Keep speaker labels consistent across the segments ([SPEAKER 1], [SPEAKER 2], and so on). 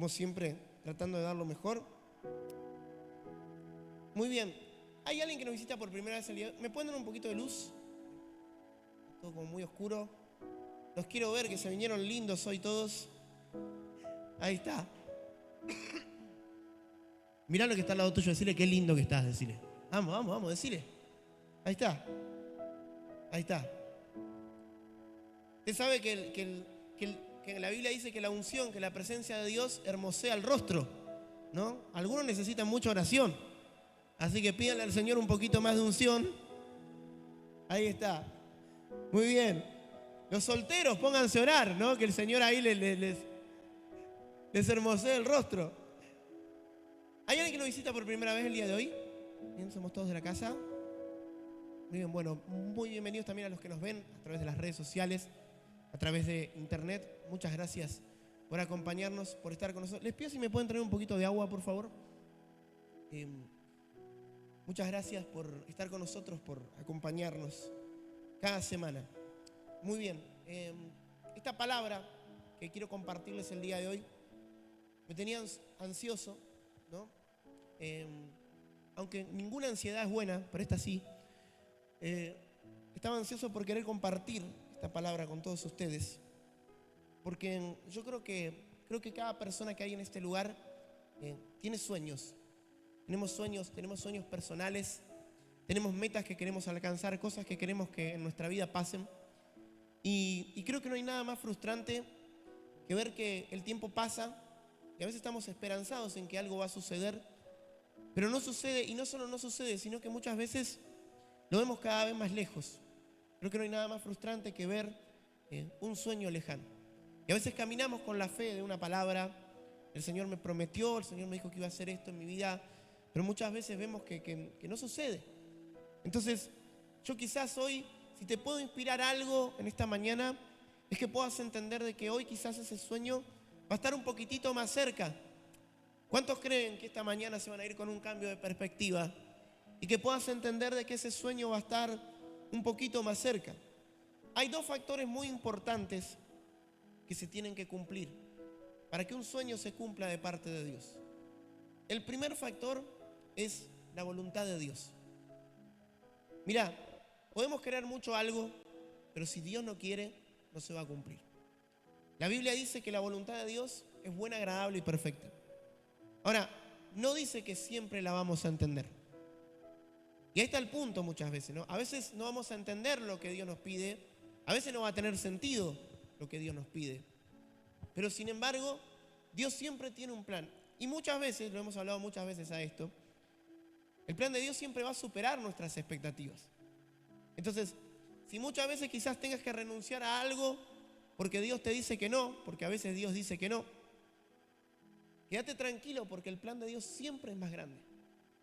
[SPEAKER 1] como siempre, tratando de dar lo mejor. Muy bien. ¿Hay alguien que nos visita por primera vez el día? ¿Me pueden dar un poquito de luz? Todo como muy oscuro. Los quiero ver, que se vinieron lindos hoy todos. Ahí está. Mirá lo que está al lado tuyo, decirle qué lindo que estás, decirle. Vamos, vamos, vamos, decirle. Ahí está. Ahí está. Usted sabe que la Biblia dice que la unción, que la presencia de Dios hermosea el rostro, ¿no? Algunos necesitan mucha oración. Así que pídanle al Señor un poquito más de unción. Ahí está. Muy bien. Los solteros, pónganse a orar, ¿no? Que el Señor ahí les hermosee el rostro. ¿Hay alguien que nos visita por primera vez el día de hoy? Bien, somos todos de la casa. Muy bien, bueno, muy bienvenidos también a los que nos ven a través de las redes sociales, a través de internet. Muchas gracias por acompañarnos, por estar con nosotros. Les pido si me pueden traer un poquito de agua, por favor. Muchas gracias por estar con nosotros, por acompañarnos cada semana. Muy bien, esta palabra que quiero compartirles el día de hoy me tenía ansioso, ¿no? Aunque ninguna ansiedad es buena, pero esta sí. Estaba ansioso por querer compartir esta palabra con todos ustedes, porque yo creo que cada persona que hay en este lugar tiene sueños. Tenemos sueños personales, tenemos metas que queremos alcanzar, cosas que queremos que en nuestra vida pasen. Y creo que no hay nada más frustrante que ver que el tiempo pasa y a veces estamos esperanzados en que algo va a suceder, pero no sucede, y no solo no sucede, sino que muchas veces lo vemos cada vez más lejos. Creo que no hay nada más frustrante que ver un sueño lejano. Y a veces caminamos con la fe de una palabra. El Señor me prometió, el Señor me dijo que iba a hacer esto en mi vida, pero muchas veces vemos que no sucede. Entonces, yo quizás hoy, si te puedo inspirar algo en esta mañana, es que puedas entender de que hoy quizás ese sueño va a estar un poquitito más cerca. ¿Cuántos creen que esta mañana se van a ir con un cambio de perspectiva? Y que puedas entender de que ese sueño va a estar un poquito más cerca. Hay dos factores muy importantes que se tienen que cumplir para que un sueño se cumpla de parte de Dios. El primer factor es la voluntad de Dios. Mirá, podemos querer mucho algo, pero si Dios no quiere, no se va a cumplir. La Biblia dice que la voluntad de Dios es buena, agradable y perfecta. Ahora, no dice que siempre la vamos a entender. Y ahí está el punto muchas veces, ¿no? A veces no vamos a entender lo que Dios nos pide, a veces no va a tener sentido lo que Dios nos pide. Pero sin embargo, Dios siempre tiene un plan. Y muchas veces, lo hemos hablado muchas veces a esto, el plan de Dios siempre va a superar nuestras expectativas. Entonces, si muchas veces quizás tengas que renunciar a algo porque Dios te dice que no, porque a veces Dios dice que no, quédate tranquilo porque el plan de Dios siempre es más grande.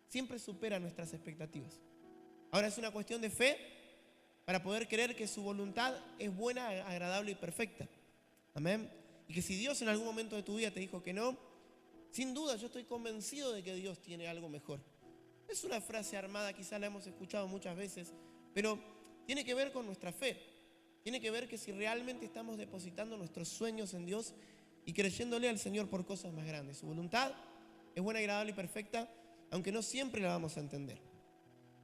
[SPEAKER 1] Siempre supera nuestras expectativas. Ahora es una cuestión de fe para poder creer que su voluntad es buena, agradable y perfecta. Amén. Y que si Dios en algún momento de tu vida te dijo que no, sin duda yo estoy convencido de que Dios tiene algo mejor. Es una frase armada, quizá la hemos escuchado muchas veces, pero tiene que ver con nuestra fe. Tiene que ver que si realmente estamos depositando nuestros sueños en Dios y creyéndole al Señor por cosas más grandes. Su voluntad es buena, agradable y perfecta, aunque no siempre la vamos a entender.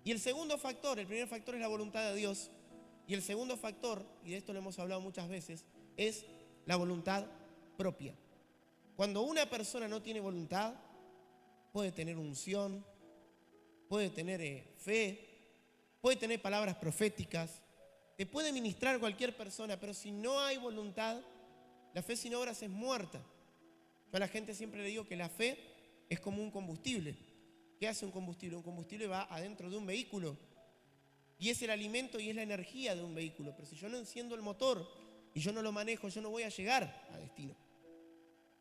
[SPEAKER 1] Y el segundo factor, el primer factor es la voluntad de Dios, y el segundo factor, y de esto lo hemos hablado muchas veces, es la voluntad propia. Cuando una persona no tiene voluntad, puede tener unción, puede tener fe, puede tener palabras proféticas, te puede ministrar cualquier persona, pero si no hay voluntad, la fe sin obras es muerta. Yo a la gente siempre le digo que la fe es como un combustible. ¿Qué hace un combustible? Un combustible va adentro de un vehículo y es el alimento y es la energía de un vehículo. Pero si yo no enciendo el motor y yo no lo manejo, yo no voy a llegar a destino.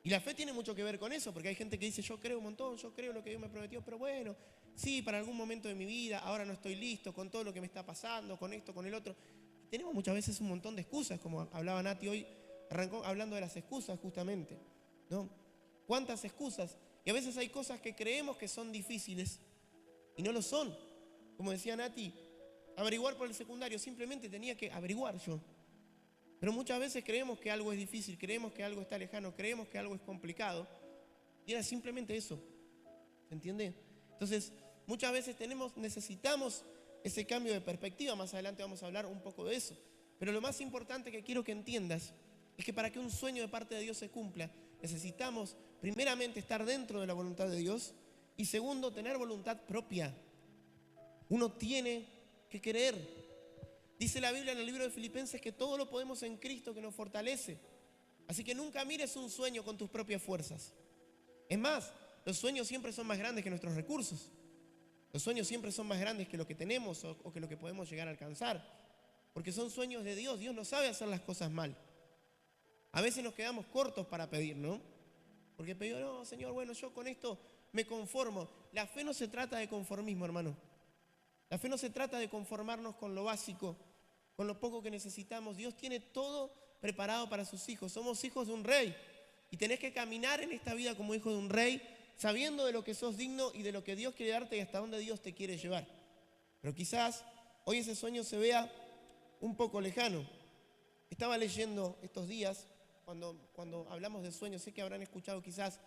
[SPEAKER 1] Y la fe tiene mucho que ver con eso, porque hay gente que dice, yo creo un montón, yo creo lo que Dios me prometió, pero bueno, sí, para algún momento de mi vida, ahora no estoy listo con todo lo que me está pasando, con esto, con el otro. Y tenemos muchas veces un montón de excusas, como hablaba Nati hoy, arrancó hablando de las excusas justamente, ¿no? ¿Cuántas excusas? Y a veces hay cosas que creemos que son difíciles y no lo son. Como decía Nati, averiguar por el secundario, simplemente tenía que averiguar yo. Pero muchas veces creemos que algo es difícil, creemos que algo está lejano, creemos que algo es complicado, Y era simplemente eso. ¿Se entiende? Entonces, muchas veces necesitamos ese cambio de perspectiva. Más adelante vamos a hablar un poco de eso. Pero lo más importante que quiero que entiendas es que para que un sueño de parte de Dios se cumpla, necesitamos primeramente estar dentro de la voluntad de Dios y segundo, tener voluntad propia. Uno tiene que querer. Dice la Biblia en el libro de Filipenses que todo lo podemos en Cristo que nos fortalece. Así que nunca mires un sueño con tus propias fuerzas. Es más, los sueños siempre son más grandes que nuestros recursos. Los sueños siempre son más grandes que lo que tenemos o que lo que podemos llegar a alcanzar. Porque son sueños de Dios. Dios no sabe hacer las cosas mal. A veces nos quedamos cortos para pedir, ¿no? Porque pedimos, no, Señor, bueno, yo con esto me conformo. La fe no se trata de conformismo, hermano. La fe no se trata de conformarnos con lo básico, con lo poco que necesitamos. Dios tiene todo preparado para sus hijos. Somos hijos de un rey. Y tenés que caminar en esta vida como hijo de un rey, sabiendo de lo que sos digno y de lo que Dios quiere darte y hasta dónde Dios te quiere llevar. Pero quizás hoy ese sueño se vea un poco lejano. Estaba leyendo estos días, cuando hablamos de sueños, sé que habrán escuchado quizás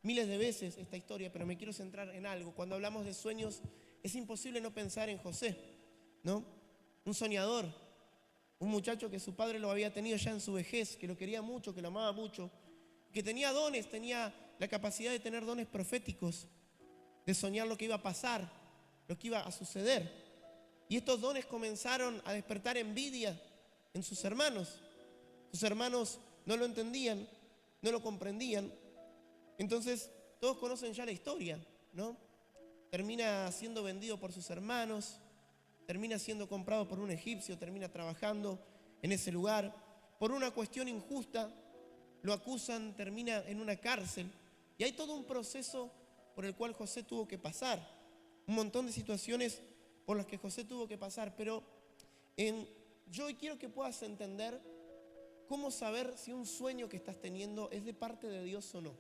[SPEAKER 1] miles de veces esta historia, pero me quiero centrar en algo. Cuando hablamos de sueños, es imposible no pensar en José, ¿no? Un soñador, un muchacho que su padre lo había tenido ya en su vejez, que lo quería mucho, que lo amaba mucho, que tenía dones, tenía la capacidad de tener dones proféticos, de soñar lo que iba a pasar, lo que iba a suceder. Y estos dones comenzaron a despertar envidia en sus hermanos. Sus hermanos no lo entendían, no lo comprendían. Entonces, todos conocen ya la historia, ¿no? Termina siendo vendido por sus hermanos, termina siendo comprado por un egipcio, termina trabajando en ese lugar. Por una cuestión injusta, lo acusan, termina en una cárcel. Y hay todo un proceso por el cual José tuvo que pasar. Un montón de situaciones por las que José tuvo que pasar. Pero yo hoy quiero que puedas entender cómo saber si un sueño que estás teniendo es de parte de Dios o no.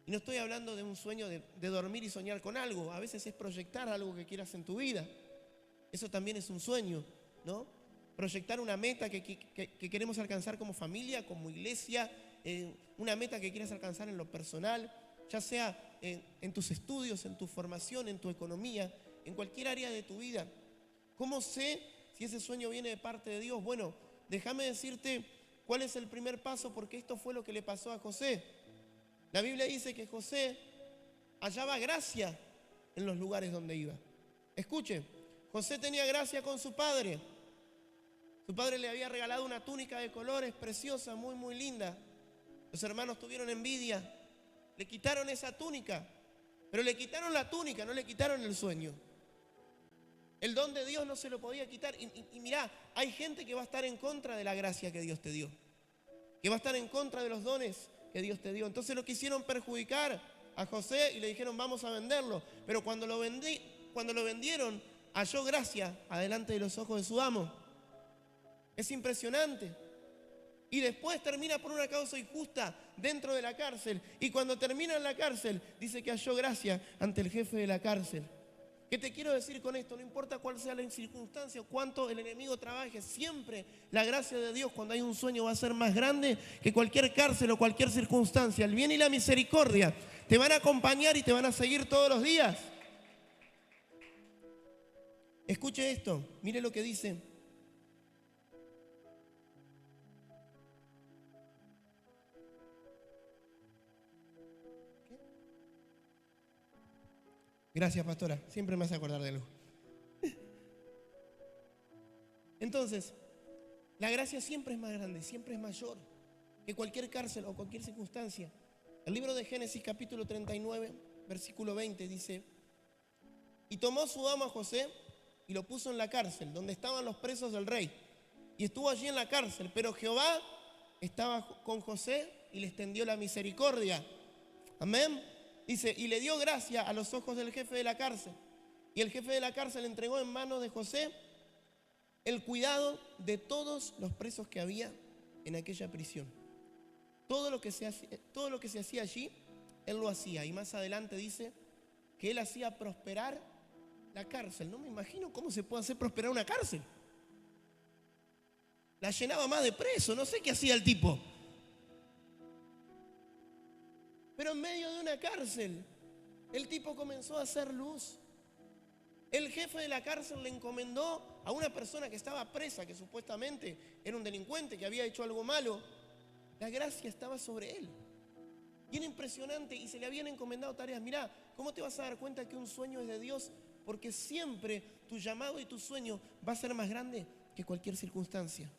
[SPEAKER 1] Y no estoy hablando de un sueño de dormir y soñar con algo. A veces es proyectar algo que quieras en tu vida. Eso también es un sueño, ¿no? Proyectar una meta que queremos alcanzar como familia, como iglesia, una meta que quieras alcanzar en lo personal, ya sea en tus estudios, en tu formación, en tu economía, en cualquier área de tu vida. ¿Cómo sé si ese sueño viene de parte de Dios? Bueno, déjame decirte cuál es el primer paso, porque esto fue lo que le pasó a José. La Biblia dice que José hallaba gracia en los lugares donde iba. Escuche, José tenía gracia con su padre. Su padre le había regalado una túnica de colores preciosa, muy, muy linda. Los hermanos tuvieron envidia, le quitaron esa túnica, pero le quitaron la túnica, no le quitaron el sueño. El don de Dios no se lo podía quitar. Y mirá, hay gente que va a estar en contra de la gracia que Dios te dio, que va a estar en contra de los dones que Dios te dio. Entonces lo quisieron perjudicar a José y le dijeron vamos a venderlo. Pero cuando lo vendieron, halló gracia adelante de los ojos de su amo. Es impresionante. Y después termina por una causa injusta dentro de la cárcel. Y cuando termina en la cárcel, dice que halló gracia ante el jefe de la cárcel. ¿Qué te quiero decir con esto? No importa cuál sea la circunstancia o cuánto el enemigo trabaje, siempre la gracia de Dios cuando hay un sueño va a ser más grande que cualquier cárcel o cualquier circunstancia. El bien y la misericordia te van a acompañar y te van a seguir todos los días. Escuche esto, mire lo que dice. Gracias, pastora. Siempre me hace acordar de algo. Entonces, la gracia siempre es más grande, siempre es mayor que cualquier cárcel o cualquier circunstancia. El libro de Génesis capítulo 39, versículo 20 dice: y tomó su amo a José y lo puso en la cárcel, donde estaban los presos del rey. Y estuvo allí en la cárcel, pero Jehová estaba con José y le extendió la misericordia. Amén. Dice, y le dio gracia a los ojos del jefe de la cárcel. Y el jefe de la cárcel entregó en manos de José el cuidado de todos los presos que había en aquella prisión. Todo lo que se hacía allí, él lo hacía. Y más adelante dice que él hacía prosperar la cárcel. No me imagino cómo se puede hacer prosperar una cárcel. La llenaba más de presos, no sé qué hacía el tipo. Pero en medio de una cárcel, el tipo comenzó a hacer luz. El jefe de la cárcel le encomendó a una persona que estaba presa, que supuestamente era un delincuente, que había hecho algo malo. La gracia estaba sobre él. Bien impresionante, y se le habían encomendado tareas. Mirá, ¿cómo te vas a dar cuenta que un sueño es de Dios? Porque siempre tu llamado y tu sueño va a ser más grande que cualquier circunstancia.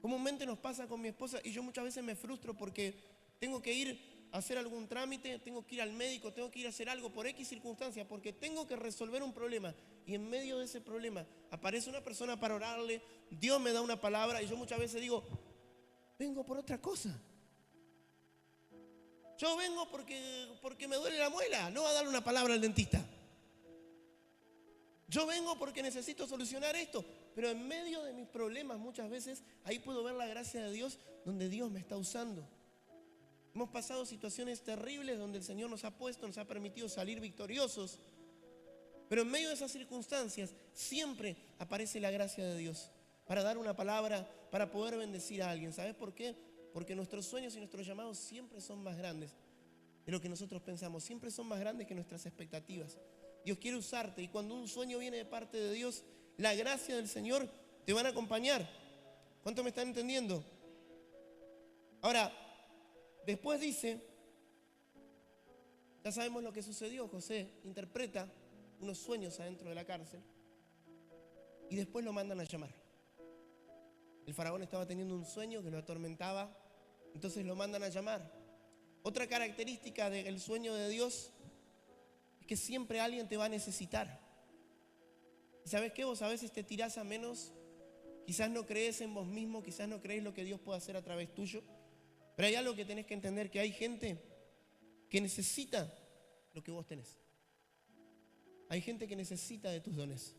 [SPEAKER 1] Comúnmente nos pasa con mi esposa, y yo muchas veces me frustro porque tengo que ir a hacer algún trámite, tengo que ir al médico, tengo que ir a hacer algo por X circunstancia, porque tengo que resolver un problema. Y en medio de ese problema aparece una persona para orarle, Dios me da una palabra, y yo muchas veces digo, vengo por otra cosa. Yo vengo porque me duele la muela, no va a darle una palabra al dentista. Yo vengo porque necesito solucionar esto, pero en medio de mis problemas muchas veces ahí puedo ver la gracia de Dios, donde Dios me está usando. Hemos pasado situaciones terribles donde el Señor nos ha puesto, nos ha permitido salir victoriosos, pero en medio de esas circunstancias siempre aparece la gracia de Dios para dar una palabra, para poder bendecir a alguien. ¿Sabes por qué? Porque nuestros sueños y nuestros llamados siempre son más grandes de lo que nosotros pensamos, siempre son más grandes que nuestras expectativas. Dios quiere usarte, y cuando un sueño viene de parte de Dios, la gracia del Señor te van a acompañar. ¿Cuánto me están entendiendo? Ahora, después dice, ya sabemos lo que sucedió. José interpreta unos sueños adentro de la cárcel y después lo mandan a llamar. El faraón estaba teniendo un sueño que lo atormentaba, entonces lo mandan a llamar. Otra característica del sueño de Dios es que siempre alguien te va a necesitar. ¿Y sabes qué? Vos a veces te tirás a menos, quizás no crees en vos mismo, quizás no crees lo que Dios puede hacer a través tuyo, pero hay algo que tenés que entender, que hay gente que necesita lo que vos tenés. Hay gente que necesita de tus dones.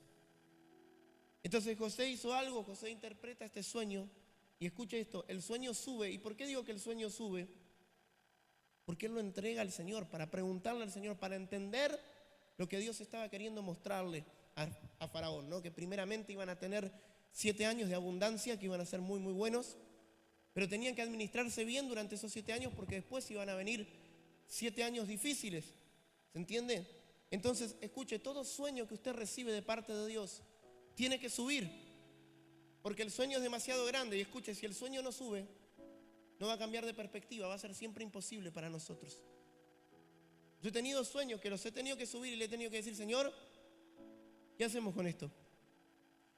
[SPEAKER 1] Entonces José hizo algo, José interpreta este sueño, y escucha esto, el sueño sube. ¿Y por qué digo que el sueño sube? Porque él lo entrega al Señor, para preguntarle al Señor, para entender lo que Dios estaba queriendo mostrarle a Faraón, ¿no? Que primeramente iban a tener 7 años de abundancia, que iban a ser muy, muy buenos, pero tenían que administrarse bien durante esos 7 años, porque después iban a venir 7 años difíciles. ¿Se entiende? Entonces, escuche, todo sueño que usted recibe de parte de Dios tiene que subir, porque el sueño es demasiado grande. Y escuche, si el sueño no sube, no va a cambiar de perspectiva, va a ser siempre imposible para nosotros. Yo he tenido sueños que los he tenido que subir y le he tenido que decir, Señor, ¿qué hacemos con esto?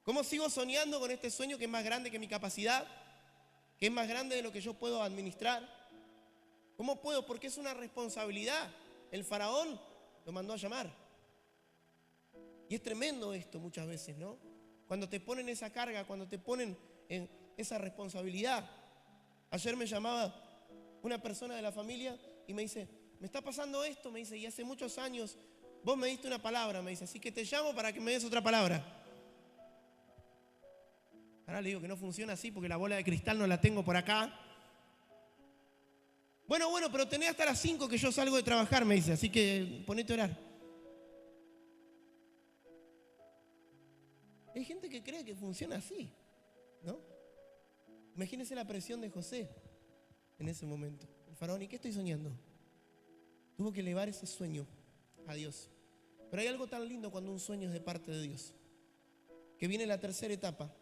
[SPEAKER 1] ¿Cómo sigo soñando con este sueño que es más grande que mi capacidad? Que es más grande de lo que yo puedo administrar. ¿Cómo puedo? Porque es una responsabilidad. El faraón lo mandó a llamar. Y es tremendo esto muchas veces, ¿no? Cuando te ponen esa carga, cuando te ponen en esa responsabilidad. Ayer me llamaba una persona de la familia y me dice, me está pasando esto, me dice, y hace muchos años vos me diste una palabra, me dice, así que te llamo para que me des otra palabra. Ahora le digo que no funciona así porque la bola de cristal no la tengo por acá. Bueno, pero tenés hasta las 5 que yo salgo de trabajar, me dice, así que ponete a orar. Hay gente que cree que funciona así, ¿no? Imagínense la presión de José en ese momento. El faraón, ¿y qué estoy soñando? Tuvo que elevar ese sueño a Dios. Pero hay algo tan lindo cuando un sueño es de parte de Dios, que viene la tercera etapa,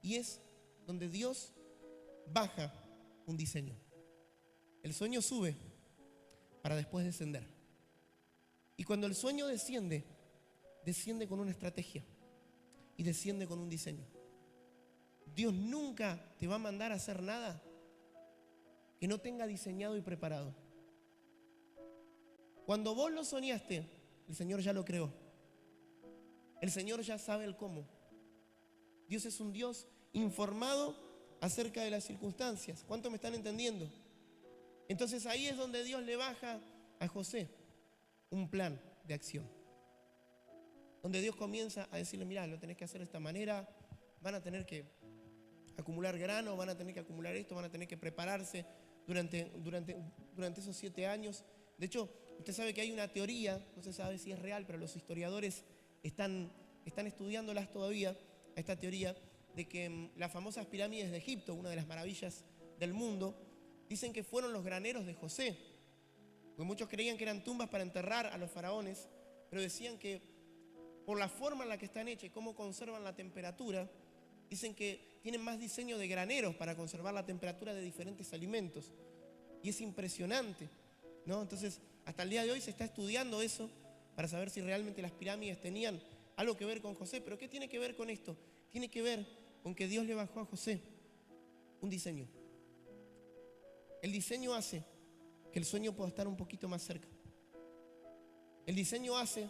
[SPEAKER 1] y es donde Dios baja un diseño. El sueño sube para después descender. Y cuando el sueño desciende, desciende con una estrategia y desciende con un diseño. Dios nunca te va a mandar a hacer nada que no tenga diseñado y preparado. Cuando vos lo soñaste, el Señor ya lo creó. El Señor ya sabe el cómo. Dios es un Dios informado acerca de las circunstancias. ¿Cuánto me están entendiendo? Entonces ahí es donde Dios le baja a José un plan de acción, donde Dios comienza a decirle, mirá, lo tenés que hacer de esta manera, van a tener que acumular grano, van a tener que acumular esto, van a tener que prepararse durante esos 7 años. De hecho, usted sabe que hay una teoría, no se sabe si es real, pero los historiadores están estudiándolas todavía, esta teoría de que las famosas pirámides de Egipto, una de las maravillas del mundo, Dicen que fueron los graneros de José, porque muchos creían que eran tumbas para enterrar a los faraones, pero decían que por la forma en la que están hechas y cómo conservan la temperatura, dicen que tienen más diseño de graneros para conservar la temperatura de diferentes alimentos. Y es impresionante, ¿no? Entonces, hasta el día de hoy se está estudiando eso para saber si realmente las pirámides tenían algo que ver con José. ¿Pero qué tiene que ver con esto? Tiene que ver con que Dios le bajó a José un diseño. El diseño hace que el sueño pueda estar un poquito más cerca. El diseño hace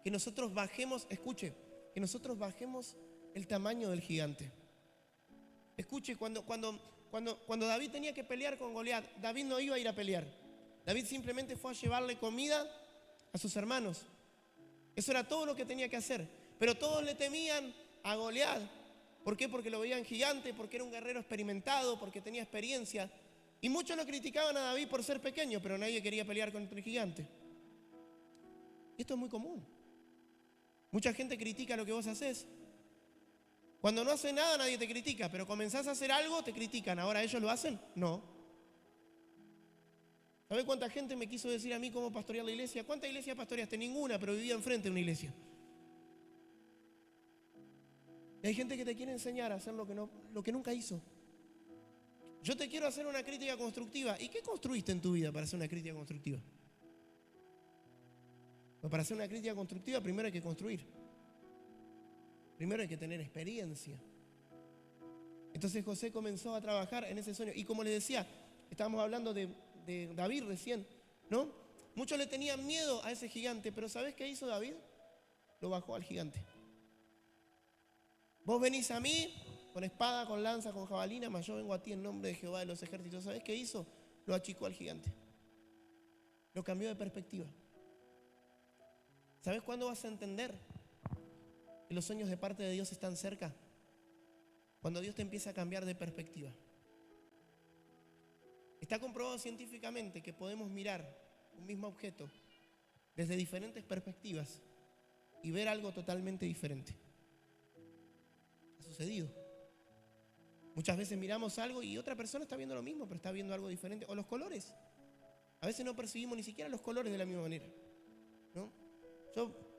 [SPEAKER 1] que nosotros bajemos, escuche, que nosotros bajemos el tamaño del gigante. Escuche, cuando David tenía que pelear con Goliat, David no iba a ir a pelear. David simplemente fue a llevarle comida a sus hermanos. Eso era todo lo que tenía que hacer. Pero todos le temían a Goliat. ¿Por qué? Porque lo veían gigante, porque era un guerrero experimentado, porque tenía experiencia. Y muchos lo criticaban a David por ser pequeño, pero nadie quería pelear contra el gigante. Esto es muy común. Mucha gente critica lo que vos haces. Cuando no haces nada nadie te critica, pero comenzás a hacer algo, te critican. ¿Ahora ellos lo hacen? No. ¿Sabés cuánta gente me quiso decir a mí cómo pastorear la iglesia? ¿Cuántas iglesias pastoreaste? Ninguna, pero vivía enfrente de una iglesia. Y hay gente que te quiere enseñar a hacer lo que nunca hizo. Yo te quiero hacer una crítica constructiva. ¿Y qué construiste en tu vida para hacer una crítica constructiva? Pues para hacer una crítica constructiva primero hay que construir. Primero hay que tener experiencia. Entonces José comenzó a trabajar en ese sueño. Y como les decía, estábamos hablando de David recién, ¿no? Muchos le tenían miedo a ese gigante, pero ¿sabés qué hizo David? Lo bajó al gigante. Vos venís a mí con espada, con lanza, con jabalina, mas yo vengo a ti en nombre de Jehová de los ejércitos. ¿Sabés qué hizo? Lo achicó al gigante. Lo cambió de perspectiva. ¿Sabés cuándo vas a entender que los sueños de parte de Dios están cerca? Cuando Dios te empieza a cambiar de perspectiva. Está comprobado científicamente que podemos mirar un mismo objeto desde diferentes perspectivas y ver algo totalmente diferente. Ha sucedido. Muchas veces miramos algo y otra persona está viendo lo mismo, pero está viendo algo diferente. O los colores. A veces no percibimos ni siquiera los colores de la misma manera, ¿no?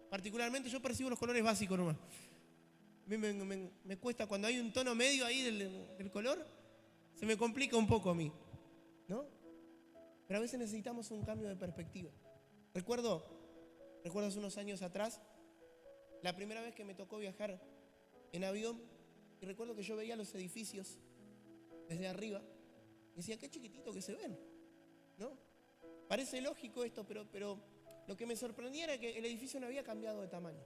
[SPEAKER 1] Particularmente yo percibo los colores básicos nomás. A mí me cuesta, cuando hay un tono medio ahí del color, se me complica un poco a mí, ¿no? Pero a veces necesitamos un cambio de perspectiva. Recuerdo hace unos años atrás, la primera vez que me tocó viajar en avión, y recuerdo que yo veía los edificios desde arriba, y decía, qué chiquitito que se ven, ¿no? Parece lógico esto, pero lo que me sorprendía era que el edificio no había cambiado de tamaño.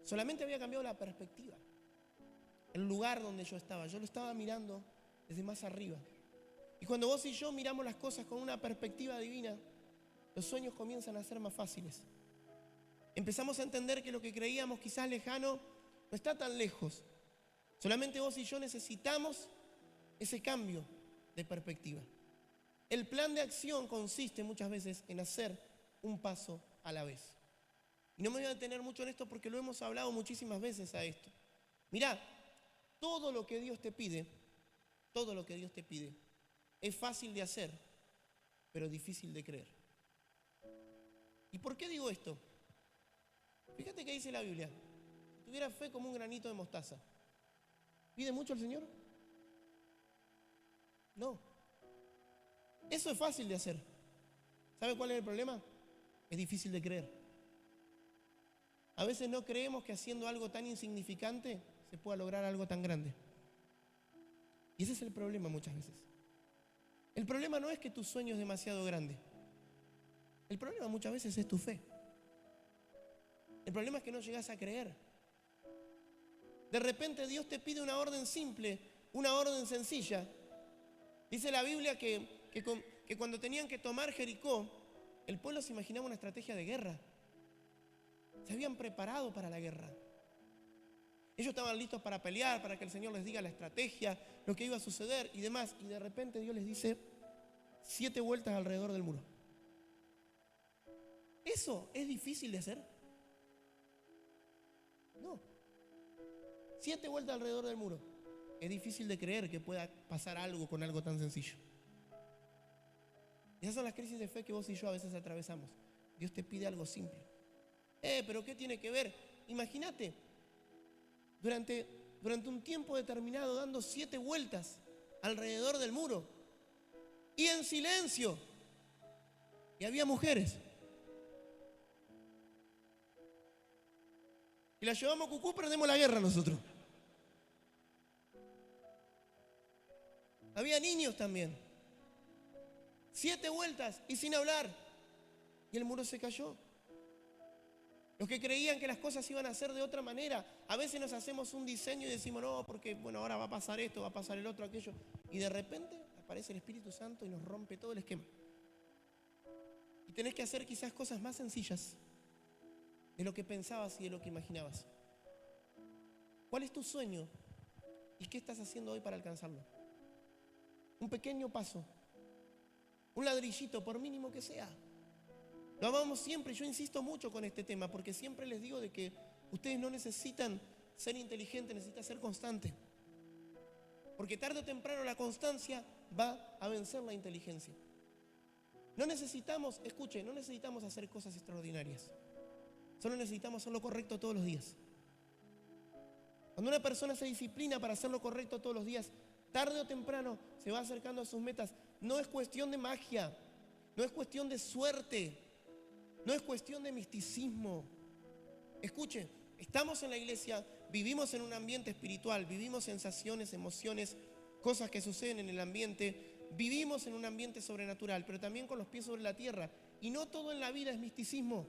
[SPEAKER 1] Solamente había cambiado la perspectiva. El lugar donde yo lo estaba mirando desde más arriba. Y cuando vos y yo miramos las cosas con una perspectiva divina, los sueños comienzan a ser más fáciles. Empezamos a entender que lo que creíamos quizás lejano no está tan lejos. Solamente vos y yo necesitamos ese cambio de perspectiva. El plan de acción consiste muchas veces en hacer un paso a la vez. Y no me voy a detener mucho en esto porque lo hemos hablado muchísimas veces a esto. Mirá, todo lo que Dios te pide, es fácil de hacer, pero difícil de creer. ¿Y por qué digo esto? Fíjate que dice la Biblia, si tuviera fe como un granito de mostaza, ¿pide mucho el Señor? No. Eso es fácil de hacer. ¿Sabe cuál es el problema? Es difícil de creer. A veces no creemos que haciendo algo tan insignificante se pueda lograr algo tan grande. Y ese es el problema muchas veces. El problema no es que tu sueño es demasiado grande. El problema muchas veces es tu fe. El problema es que no llegas a creer. De repente Dios te pide una orden simple, una orden sencilla. Dice la Biblia que cuando tenían que tomar Jericó, el pueblo se imaginaba una estrategia de guerra. Se habían preparado para la guerra. Ellos estaban listos para pelear, para que el Señor les diga la estrategia, lo que iba a suceder y demás. Y de repente Dios les dice 7 vueltas alrededor del muro. ¿Eso es difícil de hacer? No. 7 vueltas alrededor del muro. Es difícil de creer que pueda pasar algo con algo tan sencillo. Esas son las crisis de fe que vos y yo a veces atravesamos. Dios te pide algo simple. Pero ¿qué tiene que ver? Imagínate, durante un tiempo determinado dando 7 vueltas alrededor del muro y en silencio. Y había mujeres. Y la llevamos a Cucú, perdemos la guerra nosotros. Había niños también. 7 vueltas y sin hablar. Y el muro se cayó. Los que creían que las cosas iban a ser de otra manera, a veces nos hacemos un diseño y decimos, no, porque bueno, ahora va a pasar esto, va a pasar el otro, aquello. Y de repente aparece el Espíritu Santo y nos rompe todo el esquema. Y tenés que hacer quizás cosas más sencillas de lo que pensabas y de lo que imaginabas. ¿Cuál es tu sueño? ¿Y qué estás haciendo hoy para alcanzarlo? Un pequeño paso, un ladrillito, por mínimo que sea. Lo amamos siempre, yo insisto mucho con este tema, porque siempre les digo de que ustedes no necesitan ser inteligentes, necesitan ser constantes. Porque tarde o temprano la constancia va a vencer la inteligencia. No necesitamos, escuche, no necesitamos hacer cosas extraordinarias. Solo necesitamos hacer lo correcto todos los días. Cuando una persona se disciplina para hacer lo correcto todos los días, tarde o temprano se va acercando a sus metas. No es cuestión de magia, no es cuestión de suerte, no es cuestión de misticismo. Escuche, estamos en la iglesia, vivimos en un ambiente espiritual, vivimos sensaciones, emociones, cosas que suceden en el ambiente, vivimos en un ambiente sobrenatural, pero también con los pies sobre la tierra. Y no todo en la vida es misticismo.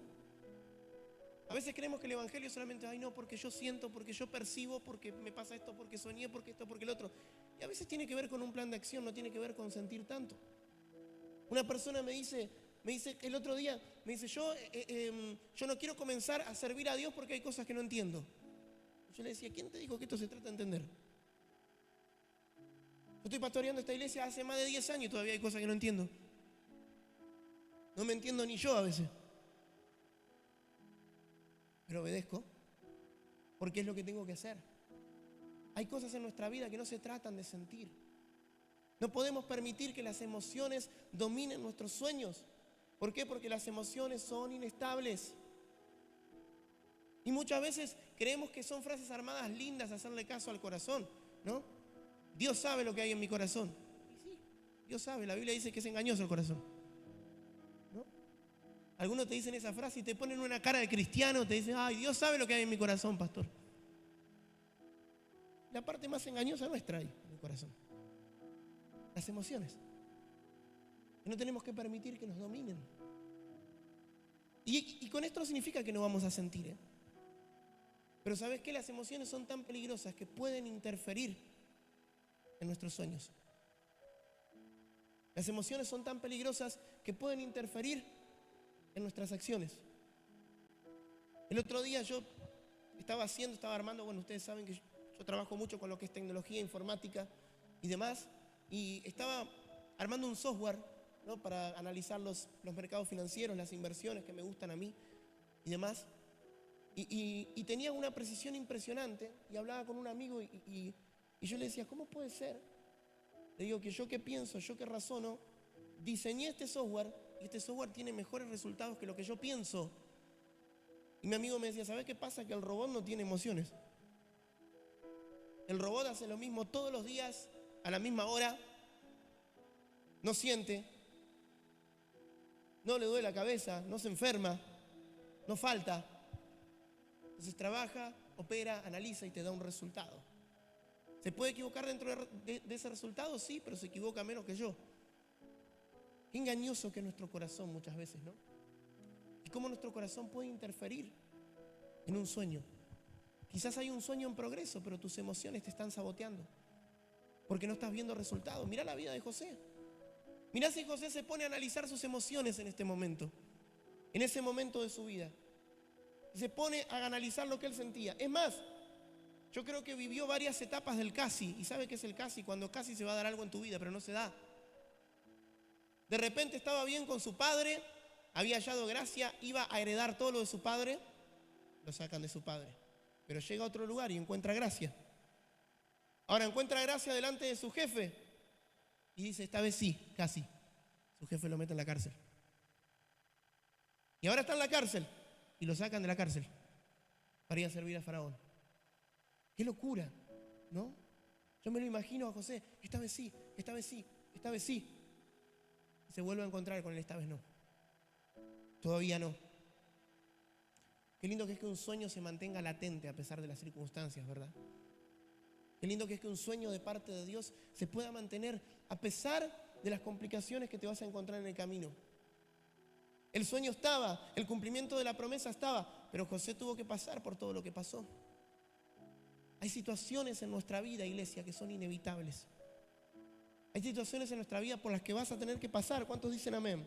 [SPEAKER 1] A veces creemos que el evangelio es solamente, ay no, porque yo siento, porque yo percibo, porque me pasa esto, porque soñé, porque esto, porque el otro. Y a veces tiene que ver con un plan de acción, no tiene que ver con sentir tanto. Una persona me dice el otro día, me dice, yo no quiero comenzar a servir a Dios porque hay cosas que no entiendo. Yo le decía, ¿quién te dijo que esto se trata de entender? Yo estoy pastoreando esta iglesia hace más de 10 años y todavía hay cosas que no entiendo. No me entiendo ni yo a veces. Pero obedezco porque es lo que tengo que hacer. Hay cosas en nuestra vida que no se tratan de sentir. No podemos permitir que las emociones dominen nuestros sueños. ¿Por qué? Porque las emociones son inestables. Y muchas veces creemos que son frases armadas lindas hacerle caso al corazón, ¿no? Dios sabe lo que hay en mi corazón. Y sí, Dios sabe, la Biblia dice que es engañoso el corazón, ¿no? Algunos te dicen esa frase y te ponen una cara de cristiano, te dicen, ay, Dios sabe lo que hay en mi corazón, pastor. La parte más engañosa nuestra hay en el corazón. Las emociones. Y no tenemos que permitir que nos dominen. Y con esto no significa que no vamos a sentir, ¿eh? Pero ¿sabes qué? Las emociones son tan peligrosas que pueden interferir en nuestros sueños. Las emociones son tan peligrosas que pueden interferir en nuestras acciones. El otro día yo estaba armando, bueno, ustedes saben que yo trabajo mucho con lo que es tecnología, informática y demás, y estaba armando un software, ¿no?, para analizar los mercados financieros, las inversiones que me gustan a mí y demás. Y tenía una precisión impresionante y hablaba con un amigo y yo le decía, ¿cómo puede ser? Le digo que yo que pienso, yo que razono, diseñé este software y este software tiene mejores resultados que lo que yo pienso. Y mi amigo me decía, ¿sabes qué pasa? Que el robot no tiene emociones. El robot hace lo mismo todos los días, a la misma hora, no siente, no le duele la cabeza, no se enferma, no falta. Entonces trabaja, opera, analiza y te da un resultado. ¿Se puede equivocar dentro de ese resultado? Sí, pero se equivoca menos que yo. Qué engañoso que es nuestro corazón muchas veces, ¿no? Y cómo nuestro corazón puede interferir en un sueño. Quizás hay un sueño en progreso, pero tus emociones te están saboteando porque no estás viendo resultados. Mirá la vida de José. Mirá si José se pone a analizar sus emociones en este momento, en ese momento de su vida. Se pone a analizar lo que él sentía. Es más, yo creo que vivió varias etapas del casi. ¿Y sabe qué es el casi? Cuando casi se va a dar algo en tu vida, pero no se da. De repente estaba bien con su padre, había hallado gracia, iba a heredar todo lo de su padre, lo sacan de su padre. Pero llega a otro lugar y encuentra gracia. Ahora encuentra gracia delante de su jefe y dice, esta vez sí, casi. Su jefe lo mete en la cárcel. Y ahora está en la cárcel y lo sacan de la cárcel para ir a servir a Faraón. ¡Qué locura! ¿No? Yo me lo imagino a José, esta vez sí, esta vez sí, esta vez sí. Y se vuelve a encontrar con él, esta vez no. Todavía no. Qué lindo que es que un sueño se mantenga latente a pesar de las circunstancias, ¿verdad? Qué lindo que es que un sueño de parte de Dios se pueda mantener a pesar de las complicaciones que te vas a encontrar en el camino. El sueño estaba, el cumplimiento de la promesa estaba, pero José tuvo que pasar por todo lo que pasó. Hay situaciones en nuestra vida, iglesia, que son inevitables. Hay situaciones en nuestra vida por las que vas a tener que pasar. ¿Cuántos dicen amén?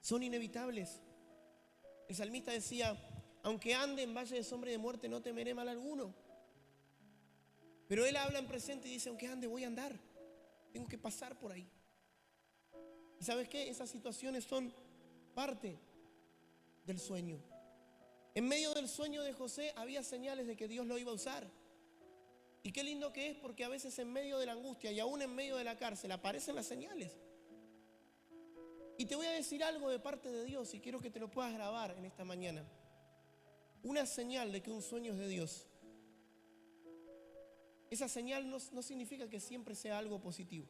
[SPEAKER 1] Son inevitables. El salmista decía, aunque ande en valle de sombra y de muerte, no temeré mal alguno. Pero él habla en presente y dice, aunque ande, voy a andar. Tengo que pasar por ahí. ¿Y sabes qué? Esas situaciones son parte del sueño. En medio del sueño de José había señales de que Dios lo iba a usar. Y qué lindo que es, porque a veces en medio de la angustia y aún en medio de la cárcel aparecen las señales. Y te voy a decir algo de parte de Dios y quiero que te lo puedas grabar en esta mañana. Una señal de que un sueño es de Dios. Esa señal no significa que siempre sea algo positivo.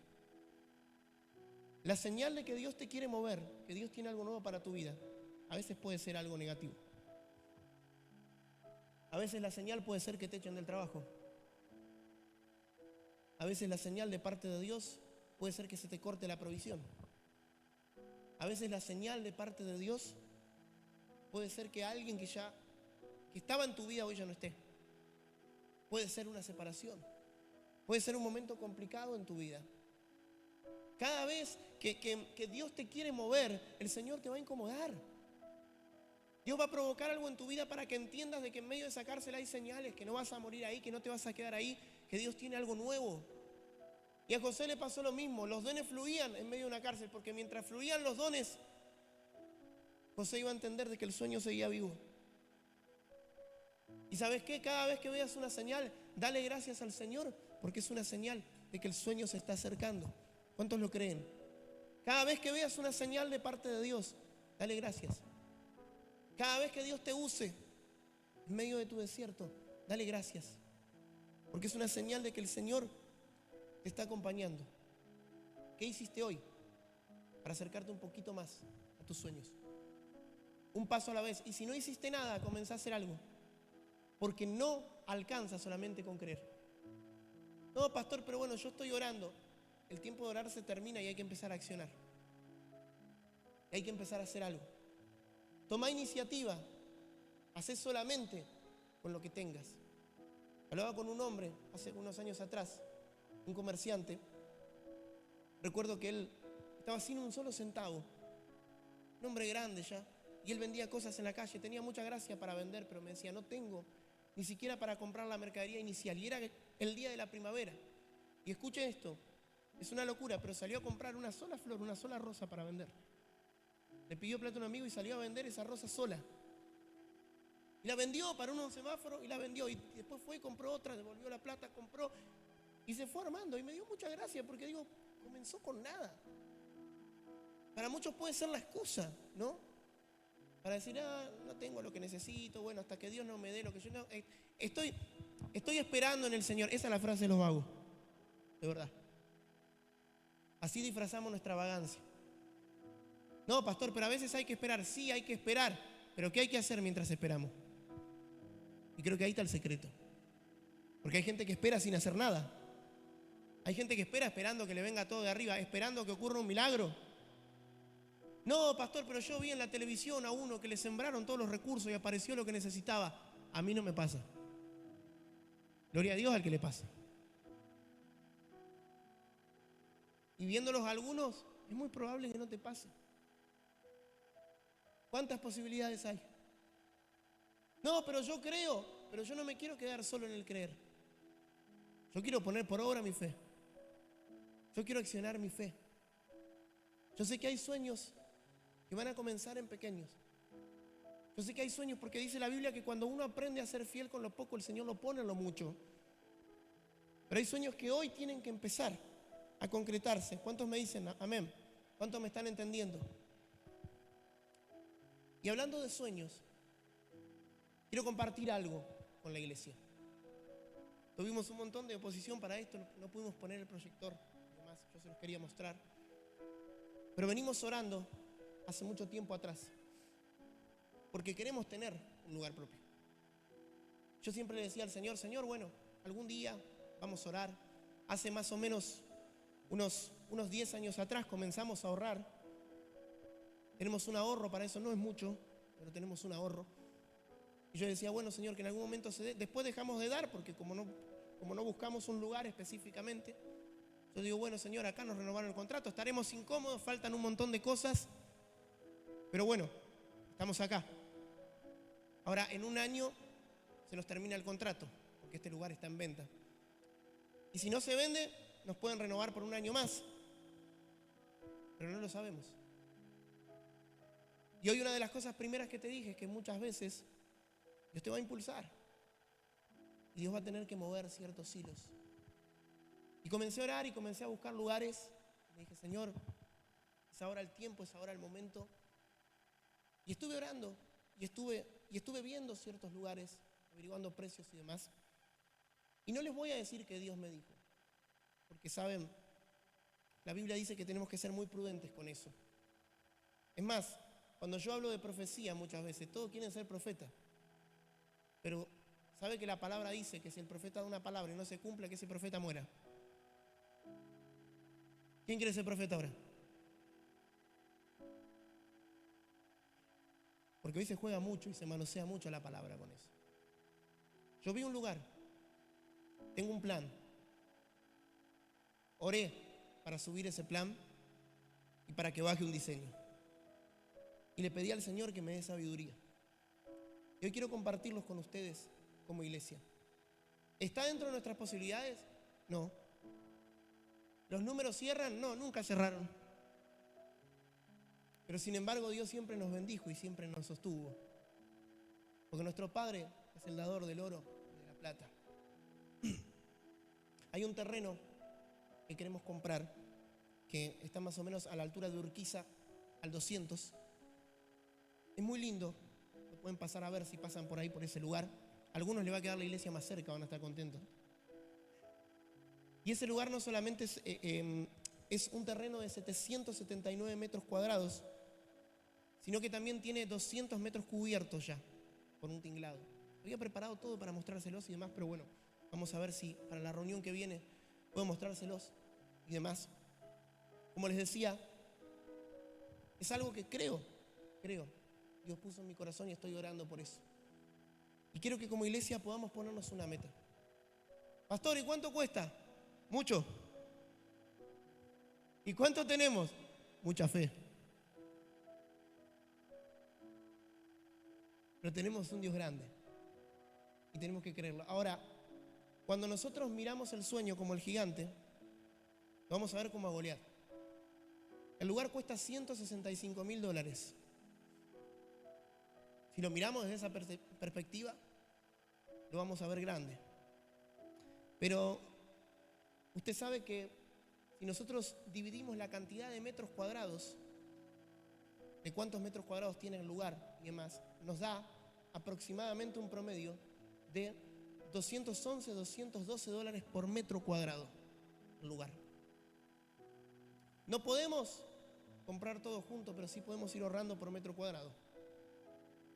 [SPEAKER 1] La señal de que Dios te quiere mover, que Dios tiene algo nuevo para tu vida, a veces puede ser algo negativo. A veces la señal puede ser que te echen del trabajo. A veces la señal de parte de Dios puede ser que se te corte la provisión. A veces la señal de parte de Dios puede ser que alguien que estaba en tu vida hoy ya no esté. Puede ser una separación. Puede ser un momento complicado en tu vida. Cada vez que Dios te quiere mover, el Señor te va a incomodar. Dios va a provocar algo en tu vida para que entiendas de que en medio de esa cárcel hay señales, que no vas a morir ahí, que no te vas a quedar ahí, que Dios tiene algo nuevo. Y a José le pasó lo mismo, los dones fluían en medio de una cárcel, porque mientras fluían los dones, José iba a entender de que el sueño seguía vivo. ¿Y sabes qué? Cada vez que veas una señal, dale gracias al Señor, porque es una señal de que el sueño se está acercando. ¿Cuántos lo creen? Cada vez que veas una señal de parte de Dios, dale gracias. Cada vez que Dios te use en medio de tu desierto, dale gracias. Porque es una señal de que el Señor te está acompañando. ¿Qué hiciste hoy para acercarte un poquito más a tus sueños? Un paso a la vez. Y si no hiciste nada, comenzá a hacer algo. Porque no alcanza solamente con creer. No, pastor, pero bueno, yo estoy orando. El tiempo de orar se termina y hay que empezar a accionar. Hay que empezar a hacer algo. Toma iniciativa. Hacé solamente con lo que tengas. Hablaba con un hombre hace unos años atrás, un comerciante. Recuerdo que él estaba sin un solo centavo. Un hombre grande ya. Y él vendía cosas en la calle. Tenía mucha gracia para vender, pero me decía, no tengo ni siquiera para comprar la mercadería inicial. Y era el día de la primavera. Y escuche esto. Es una locura, pero salió a comprar una sola flor, una sola rosa para vender. Le pidió plata a un amigo y salió a vender esa rosa sola. Y la vendió, paró en un semáforo y la vendió. Y después fue y compró otra, devolvió la plata, compró. Y se fue armando. Y me dio mucha gracia porque digo, comenzó con nada. Para muchos puede ser la excusa, ¿no? Para decir, no tengo lo que necesito, bueno, hasta que Dios no me dé lo que yo no. Estoy esperando en el Señor. Esa es la frase de los vagos. De verdad. Así disfrazamos nuestra vagancia. No, pastor, pero a veces hay que esperar. Sí, hay que esperar. Pero ¿qué hay que hacer mientras esperamos? Y creo que ahí está el secreto. Porque hay gente que espera sin hacer nada. Hay gente que espera esperando que le venga todo de arriba, esperando que ocurra un milagro. No, pastor, pero yo vi en la televisión a uno que le sembraron todos los recursos y apareció lo que necesitaba. A mí no me pasa. Gloria a Dios al que le pasa. Y viéndolos a algunos, es muy probable que no te pase. ¿Cuántas posibilidades hay? No, pero yo creo, pero yo no me quiero quedar solo en el creer. Yo quiero poner por obra mi fe. Yo quiero accionar mi fe. Yo sé que hay sueños que van a comenzar en pequeños. Yo sé que hay sueños porque dice la Biblia que cuando uno aprende a ser fiel con lo poco, el Señor lo pone en lo mucho. Pero hay sueños que hoy tienen que empezar. a concretarse. ¿Cuántos me dicen amén? ¿Cuántos me están entendiendo? Y hablando de sueños, quiero compartir algo con la iglesia. Tuvimos un montón de oposición para esto, no pudimos poner el proyector, además yo se los quería mostrar. Pero venimos orando hace mucho tiempo atrás, porque queremos tener un lugar propio. Yo siempre le decía al Señor, Señor, bueno, algún día vamos a orar. Hace más o menos unos 10 años atrás comenzamos a ahorrar. Tenemos un ahorro para eso, no es mucho, pero tenemos un ahorro. Y yo decía, bueno, Señor, que en algún momento se dé. Después dejamos de dar, porque como no buscamos un lugar específicamente, yo digo, bueno, Señor, acá nos renovaron el contrato, estaremos incómodos, faltan un montón de cosas, pero bueno, estamos acá. Ahora, en un año se nos termina el contrato, porque este lugar está en venta. Y si no se vende, nos pueden renovar por un año más, pero no lo sabemos. Y hoy una de las cosas primeras que te dije es que muchas veces Dios te va a impulsar y Dios va a tener que mover ciertos hilos. Y comencé a orar y comencé a buscar lugares. Le dije, Señor, es ahora el tiempo, es ahora el momento. Y estuve orando y estuve viendo ciertos lugares, averiguando precios y demás. Y no les voy a decir que Dios me dijo, porque saben, la Biblia dice que tenemos que ser muy prudentes con eso. Es más, cuando yo hablo de profecía muchas veces, todos quieren ser profetas. Pero sabe que la palabra dice que si el profeta da una palabra y no se cumple, que ese profeta muera. ¿Quién quiere ser profeta ahora? Porque hoy se juega mucho y se manosea mucho la palabra con eso. Yo vi un lugar, tengo un plan. Oré para subir ese plan y para que baje un diseño. Y le pedí al Señor que me dé sabiduría. Y hoy quiero compartirlos con ustedes como iglesia. ¿Está dentro de nuestras posibilidades? No. ¿Los números cierran? No, nunca cerraron. Pero sin embargo Dios siempre nos bendijo y siempre nos sostuvo. Porque nuestro Padre es el dador del oro y de la plata. Hay un terreno que queremos comprar que está más o menos a la altura de Urquiza, al 200. Es muy lindo. Lo pueden pasar a ver si pasan por ahí, por ese lugar. A algunos les va a quedar la iglesia más cerca, van a estar contentos. Y ese lugar no solamente es un terreno de 779 metros cuadrados, sino que también tiene 200 metros cubiertos ya, por un tinglado. Había preparado todo para mostrárselos y demás, pero bueno, vamos a ver si para la reunión que viene puedo mostrárselos y demás. Como les decía, es algo que creo, Dios puso en mi corazón y estoy orando por eso. Y quiero que como iglesia podamos ponernos una meta. Pastor, ¿y cuánto cuesta? Mucho. ¿Y cuánto tenemos? Mucha fe. Pero tenemos un Dios grande y tenemos que creerlo. Ahora, cuando nosotros miramos el sueño como el gigante, lo vamos a ver como a Goliat. El lugar cuesta $165,000. Si lo miramos desde esa perspectiva, lo vamos a ver grande. Pero usted sabe que si nosotros dividimos la cantidad de metros cuadrados, de cuántos metros cuadrados tiene el lugar y demás, nos da aproximadamente un promedio de $211-$212 por metro cuadrado el lugar. No podemos comprar todo junto, pero sí podemos ir ahorrando por metro cuadrado.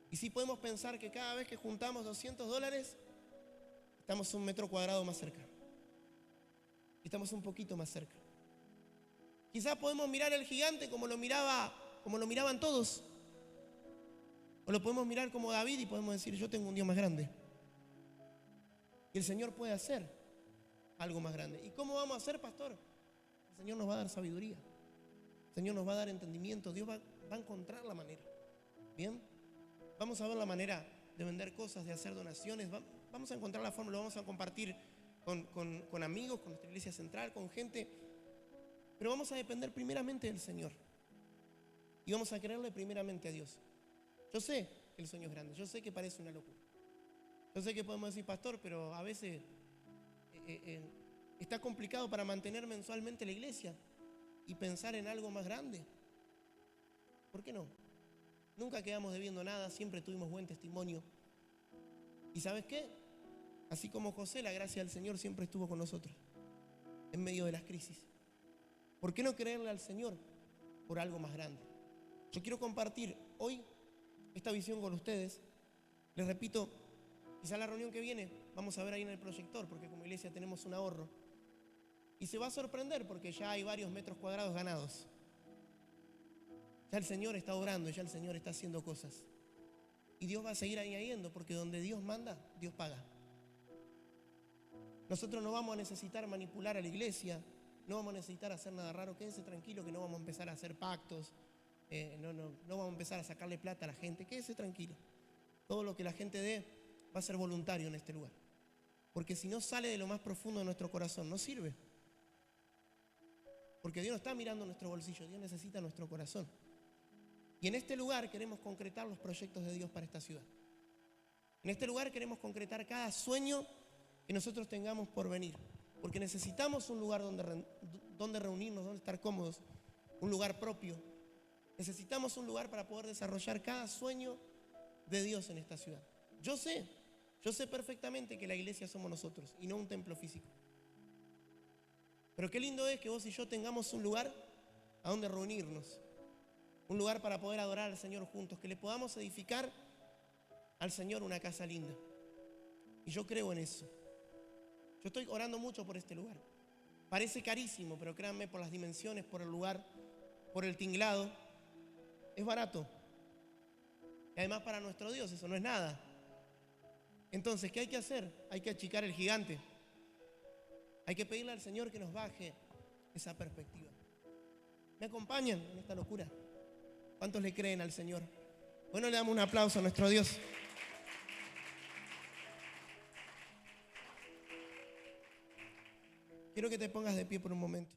[SPEAKER 1] Y sí podemos pensar que cada vez que juntamos $200, estamos un metro cuadrado más cerca. Estamos un poquito más cerca. Quizás podemos mirar el gigante como lo miraban todos. O lo podemos mirar como David y podemos decir, yo tengo un Dios más grande. Y el Señor puede hacer algo más grande. ¿Y cómo vamos a hacer, pastor? El Señor nos va a dar sabiduría. El Señor nos va a dar entendimiento. Dios va a encontrar la manera. ¿Bien? Vamos a ver la manera de vender cosas, de hacer donaciones. Vamos a encontrar la forma, lo vamos a compartir con amigos, con nuestra iglesia central, con gente. Pero vamos a depender primeramente del Señor. Y vamos a creerle primeramente a Dios. Yo sé que el sueño es grande, yo sé que parece una locura. Yo sé que podemos decir, pastor, pero a veces es Está complicado para mantener mensualmente la iglesia y pensar en algo más grande. ¿Por qué no? Nunca quedamos debiendo nada, siempre tuvimos buen testimonio. ¿Y sabes qué? Así como José, la gracia del Señor siempre estuvo con nosotros en medio de las crisis. ¿Por qué no creerle al Señor por algo más grande? Yo quiero compartir hoy esta visión con ustedes. Les repito, quizá la reunión que viene vamos a ver ahí en el proyector, porque como iglesia tenemos un ahorro. Y se va a sorprender porque ya hay varios metros cuadrados ganados. Ya el Señor está orando, ya el Señor está haciendo cosas. Y Dios va a seguir añadiendo, porque donde Dios manda, Dios paga. Nosotros no vamos a necesitar manipular a la iglesia, no vamos a necesitar hacer nada raro. Quédense tranquilo que no vamos a empezar a hacer pactos, no vamos a empezar a sacarle plata a la gente. Quédese tranquilo. Todo lo que la gente dé va a ser voluntario en este lugar. Porque si no sale de lo más profundo de nuestro corazón, no sirve. Porque Dios no está mirando nuestro bolsillo, Dios necesita nuestro corazón. Y en este lugar queremos concretar los proyectos de Dios para esta ciudad. En este lugar queremos concretar cada sueño que nosotros tengamos por venir. Porque necesitamos un lugar donde reunirnos, donde estar cómodos, un lugar propio. Necesitamos un lugar para poder desarrollar cada sueño de Dios en esta ciudad. Yo sé perfectamente que la iglesia somos nosotros y no un templo físico. Pero qué lindo es que vos y yo tengamos un lugar a donde reunirnos. Un lugar para poder adorar al Señor juntos, que le podamos edificar al Señor una casa linda. Y yo creo en eso. Yo estoy orando mucho por este lugar. Parece carísimo, pero créanme, por las dimensiones, por el lugar, por el tinglado, es barato. Y además para nuestro Dios eso no es nada. Entonces, ¿qué hay que hacer? Hay que achicar el gigante. Hay que pedirle al Señor que nos baje esa perspectiva. ¿Me acompañan en esta locura? ¿Cuántos le creen al Señor? Bueno, le damos un aplauso a nuestro Dios. Quiero que te pongas de pie por un momento.